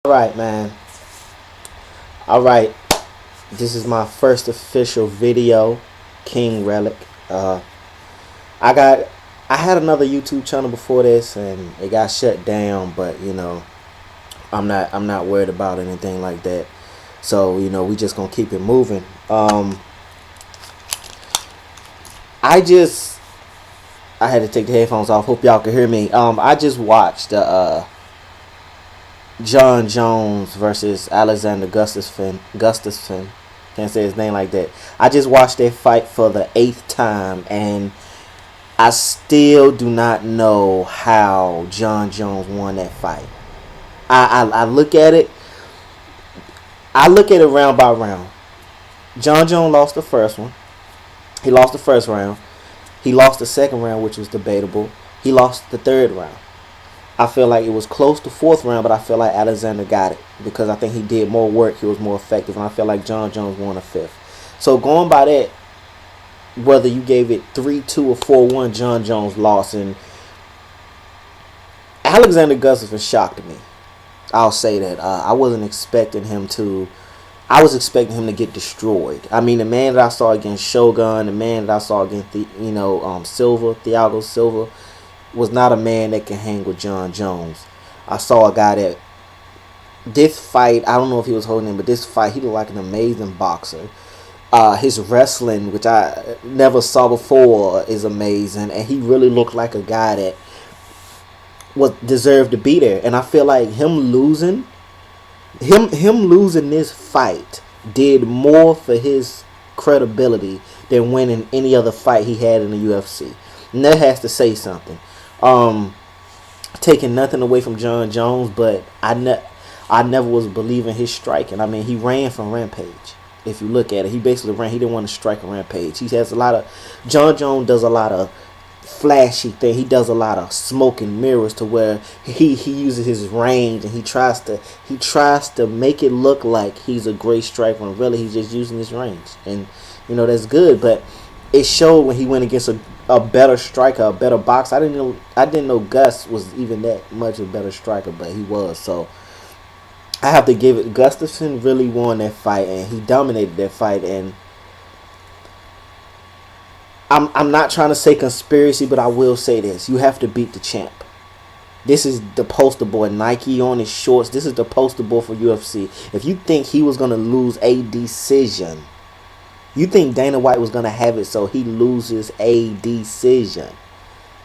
All right, man. All right. This is my first official video, King Relic. Uh, I got, I had another YouTube channel before this, and it got shut down. But I'm not worried about anything like that. So we just gonna keep it moving. I just, I had to take the headphones off. Hope y'all can hear me. I just watched Jon Jones versus Alexander Gustafsson. Can't say his name like that. I just watched that fight for the 8th time, and I still do not know how Jon Jones won that fight. I look at it. I look at it round by round. Jon Jones lost the first one. He lost the first round. He lost the second round, which was debatable. He lost the third round. I feel like it was close to fourth round, but I feel like Alexander got it because I think he did more work. He was more effective, and I feel like Jon Jones won the fifth. So going by that, whether you gave it 3-2 or 4-1, Jon Jones lost, and Alexander Gustafsson shocked me. I'll say that. I wasn't expecting him to. I was expecting him to get destroyed. I mean, the man that I saw against Shogun, the man that I saw against Thiago Silva, was not a man that can hang with Jon Jones. I saw a guy that this fight, I don't know if he was holding him, but this fight, he looked like an amazing boxer. His wrestling, which I never saw before, is amazing, and he really looked like a guy that was deserved to be there. And I feel like him losing this fight did more for his credibility than winning any other fight he had in the UFC. And that has to say something. Taking nothing away from Jon Jones, but I never was believing his striking. I mean, he ran from Rampage. If you look at it, he basically ran. He didn't want to strike a Rampage. He has a lot of. Jon Jones does a lot of flashy thing. He does a lot of smoke and mirrors to where he uses his range, and he tries to make it look like he's a great striker, when really he's just using his range. And that's good, but it showed when he went against a better striker, a better boxer. I didn't know Gus was even that much a better striker, but he was. So I have to give it. Gustafsson really won that fight, and he dominated that fight. And I'm not trying to say conspiracy, but I will say this: you have to beat the champ. This is the poster boy. Nike on his shorts. This is the poster boy for UFC. If you think he was gonna lose a decision, you think Dana White was going to have it so he loses a decision,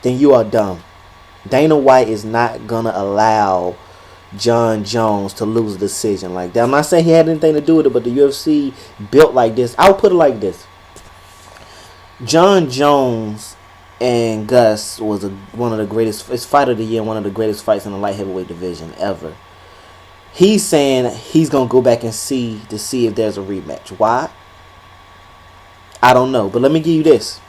then you are dumb. Dana White is not going to allow Jon Jones to lose a decision like that. I'm not saying he had anything to do with it, but the UFC built like this. I'll put it like this. Jon Jones and Gus was one of the greatest. It's fight of the year, one of the greatest fights in the light heavyweight division ever. He's saying he's going to go back and see if there's a rematch. Why? I don't know, but let me give you this.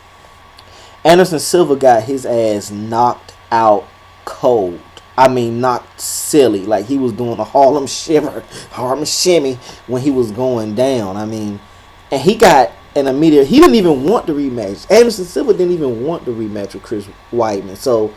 Anderson Silva got his ass knocked out cold. I mean, knocked silly. Like he was doing a Harlem shimmy when he was going down. I mean, and he got an immediate. He didn't even want the rematch. Anderson Silva didn't even want the rematch with Chris Weidman. So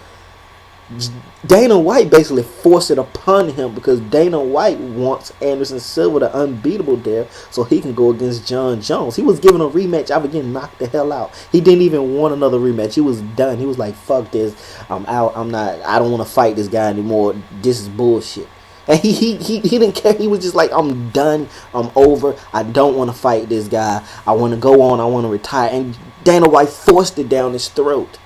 Dana White basically forced it upon him because Dana White wants Anderson Silva the unbeatable there so he can go against Jon Jones. He was given a rematch after getting knocked the hell out. He didn't even want another rematch. He was done. He was like, fuck this. I'm out. I don't want to fight this guy anymore. This is bullshit. And he didn't care. He was just like, I'm done. I'm over. I don't want to fight this guy. I want to go on. I want to retire. And Dana White forced it down his throat.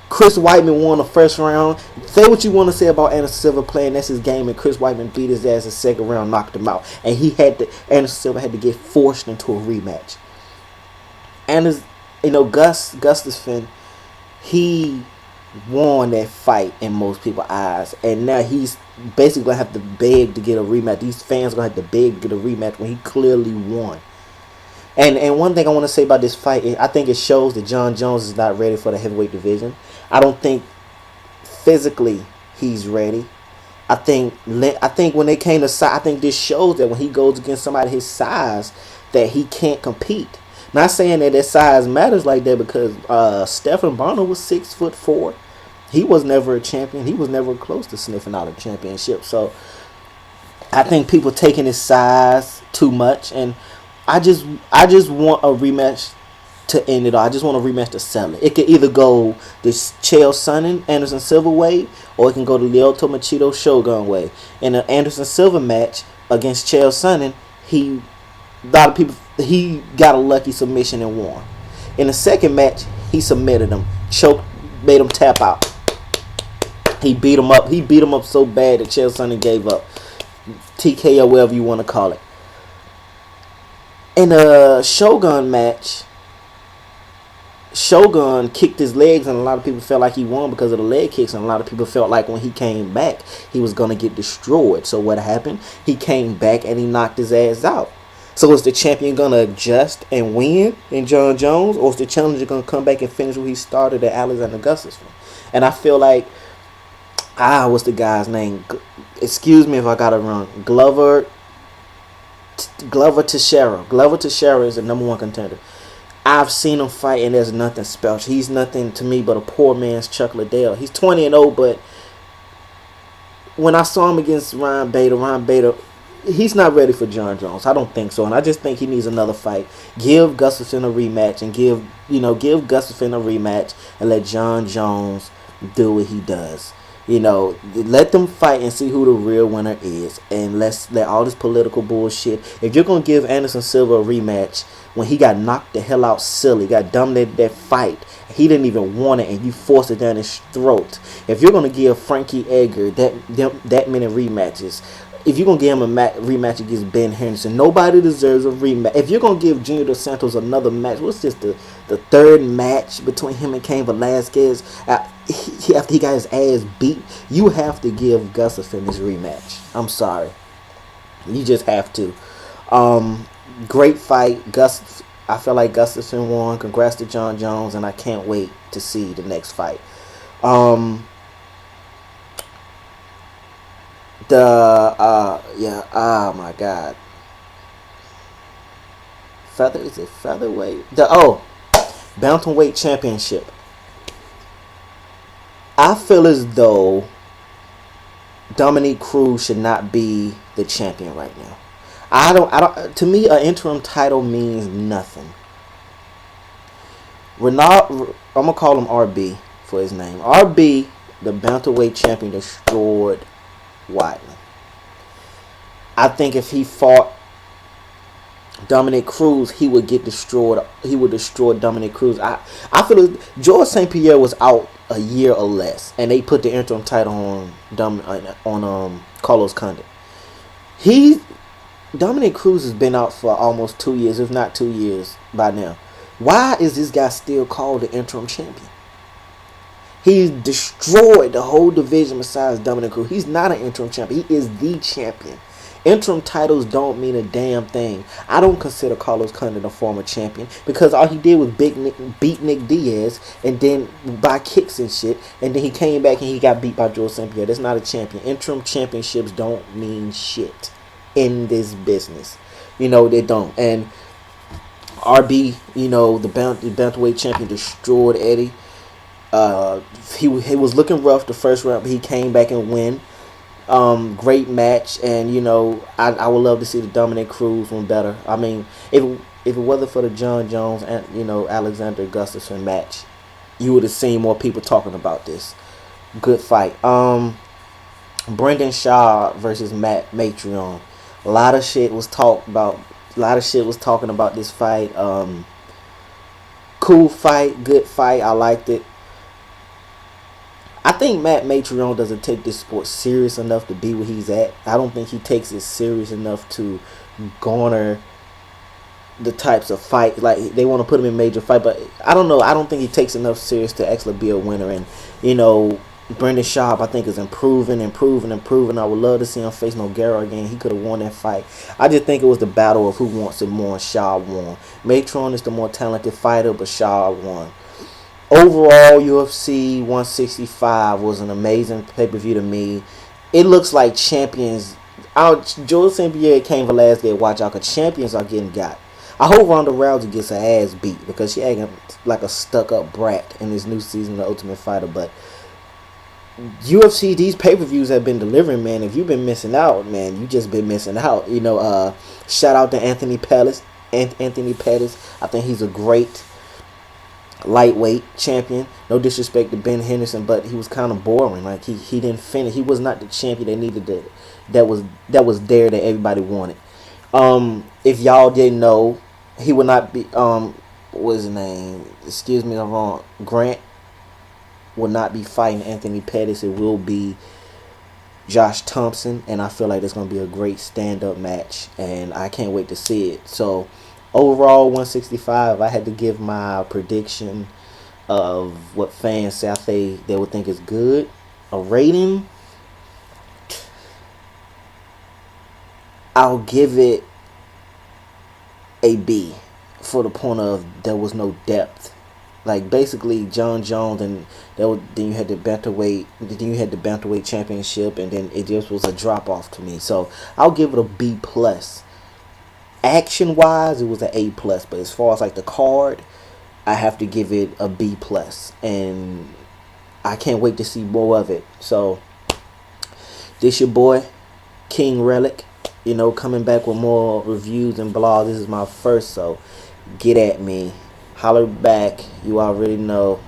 Chris Weidman won the first round. Say what you want to say about Anderson Silva playing. That's his game, and Chris Weidman beat his ass in the second round, knocked him out. And Anderson Silva had to get forced into a rematch. And Gustafsson, he won that fight in most people's eyes. And now he's basically going to have to beg to get a rematch. These fans are going to have to beg to get a rematch when he clearly won. And one thing I want to say about this fight is I think it shows that Jon Jones is not ready for the heavyweight division. I don't think physically he's ready. I think when they came to size, I think this shows that when he goes against somebody his size, that he can't compete. Not saying that size matters like that because Stephan Bonner was 6'4". He was never a champion. He was never close to sniffing out a championship. So I think people taking his size too much, and I just want a rematch to end it all. I just want a rematch to sell it. It could either go this Chael Sonnen Anderson Silva way, or it can go the Lyoto Machida Shogun way. In an Anderson Silva match against Chael Sonnen, a lot of people he got a lucky submission and won. In the second match, he submitted him, choked, made him tap out. He beat him up. He beat him up so bad that Chael Sonnen gave up. TKO, whatever you want to call it. In a Shogun match, Shogun kicked his legs, and a lot of people felt like he won because of the leg kicks, and a lot of people felt like when he came back, he was going to get destroyed. So what happened? He came back and he knocked his ass out. So is the champion going to adjust and win in Jon Jones, or is the challenger going to come back and finish what he started at Alexander Gustafsson? And I feel like, what's the guy's name? Excuse me if I got it wrong. Glover Teixeira. Glover Teixeira is the number one contender. I've seen him fight, and there's nothing special. He's nothing to me but a poor man's Chuck Liddell. He's 20-0, but when I saw him against Ryan Bader, he's not ready for Jon Jones. I don't think so, and I just think he needs another fight. Give Gustafsson a rematch, and give Gustafsson a rematch, and let Jon Jones do what he does. Let them fight and see who the real winner is. And let's let all this political bullshit. If you're going to give Anderson Silva a rematch when he got knocked the hell out silly, got dominated that fight, he didn't even want it, and you forced it down his throat. If you're going to give Frankie Edgar that many rematches, if you're going to give him a rematch against Ben Henderson, nobody deserves a rematch. If you're going to give Junior Dos Santos another match, what's this, the third match between him and Cain Velasquez, after he got his ass beat, you have to give Gustafsson this rematch. I'm sorry. You just have to. Great fight. I feel like Gustafsson won. Congrats to Jon Jones, and I can't wait to see the next fight. Oh my God. Is it featherweight? Bantamweight championship. I feel as though Dominick Cruz should not be the champion right now. I don't. To me, an interim title means nothing. Renard, I'm gonna call him RB for his name. RB, the bantamweight champion, destroyed Weidman. I think if he fought Dominick Cruz, he would get destroyed. He would destroy Dominick Cruz. I feel George St. Pierre was out a year or less, and they put the interim title on Carlos Condit. Dominick Cruz has been out for almost 2 years, if not 2 years by now. Why is this guy still called the interim champion? He destroyed the whole division besides Dominick Cruz. He's not an interim champion. He is the champion. Interim titles don't mean a damn thing. I don't consider Carlos Condit a former champion because all he did was beat Nick Diaz and then by kicks and shit, and then he came back and he got beat by George St. Pierre. That's not a champion. Interim championships don't mean shit in this business. They don't. And RB, the bantamweight champion, destroyed Eddie. He was looking rough the first round, but he came back and win. Great match, and I would love to see the Dominick Cruz one better. I mean, if it wasn't for the Jon Jones and Alexander Gustafsson match, you would have seen more people talking about this. Good fight. Brendan Shaw versus Matt Matreon. A lot of shit was talked about. A lot of shit was talking about this fight. Cool fight, good fight. I liked it. I think Matt Matreon doesn't take this sport serious enough to be where he's at. I don't think he takes it serious enough to garner the types of fight. Like, they want to put him in major fight, but I don't know. I don't think he takes enough serious to actually be a winner. And, Brendan Schaub, I think, is improving. I would love to see him face Nogueira again. He could have won that fight. I just think it was the battle of who wants it more, and Schaub won. Matreon is the more talented fighter, but Schaub won. Overall, UFC 165 was an amazing pay-per-view to me. It looks like champions. George St. Pierre, Cain Velasquez, watch out, because champions are getting got. I hope Ronda Rousey gets her ass beat because she acting like a stuck-up brat in this new season of The Ultimate Fighter. But UFC, these pay-per-views have been delivering, man. If you've been missing out, man, you just been missing out. Shout out to Anthony Pettis. Anthony Pettis. I think he's a great lightweight champion. No disrespect to Ben Henderson, but he was kind of boring. Like he didn't finish. He was not the champion they needed that was there that everybody wanted. If y'all didn't know, he would not be what was his name? Excuse me, I'm wrong. Grant will not be fighting Anthony Pettis. It will be Josh Thompson, and I feel like it's going to be a great stand-up match, and I can't wait to see it. So, overall, 165, I had to give my prediction of what fans say I think they would think is good. A rating, I'll give it a B for the point of there was no depth. Like basically John Jones, and then you had the bantamweight championship, and then it just was a drop off to me. So I'll give it a B plus. Action wise, it was an A plus, but as far as like the card, I have to give it a B plus, and I can't wait to see more of it. So this your boy King Relic, coming back with more reviews and blogs. This is my first, so get at me. Holler back. You already know.